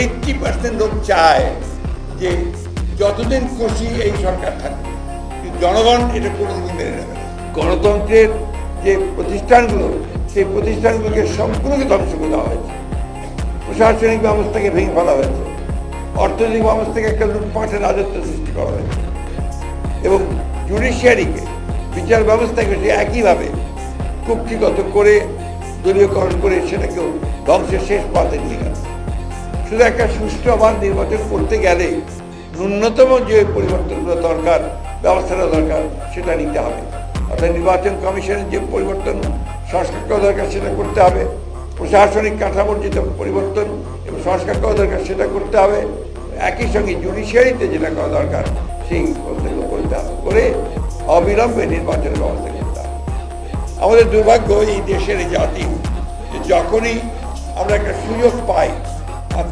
80% লোক চায় যে যতদিন খুশি এই সরকার থাকবে, কিন্তু জনগণ এটা কোনোদিনই মেনে নেবে না। গণতন্ত্রের যে প্রতিষ্ঠানগুলো, সেই প্রতিষ্ঠানগুলোকে সম্পূর্ণ ধ্বংস করে দেওয়া হয়েছে। প্রশাসনিক ব্যবস্থাকে ভেঙে ফেলা হয়েছে, অর্থনৈতিক ব্যবস্থাকে একটা লুটপাটের রাজত্ব সৃষ্টি করা হয়েছে এবং জুডিশিয়ারিকে, বিচার ব্যবস্থাকে সে একইভাবে কুক্ষিগত করে, দলীয়করণ করে সেটাকেও ধ্বংসের শেষ পথে নিয়ে গেল। শুধু একটা সুষ্ঠু আবার নির্বাচন করতে গেলে ন্যূনতম যে পরিবর্তনগুলো দরকার, ব্যবস্থাটা দরকার, সেটা নিতে হবে। অর্থাৎ নির্বাচন কমিশনের যে পরিবর্তন, সংস্কার করা দরকার সেটা করতে হবে, প্রশাসনিক কাঠামোর যেটা পরিবর্তন এবং সংস্কার করা দরকার সেটা করতে হবে, একই সঙ্গে জুডিশিয়ারিতে যেটা করা দরকার সেই পদ্ধতিগুলো করতে হবে, করে অবিলম্বে নির্বাচনের ব্যবস্থা করতে হবে। আমাদের দুর্ভাগ্য এই দেশের এই জাতি, যখনই আমরা একটা সুযোগ পাই, আজকে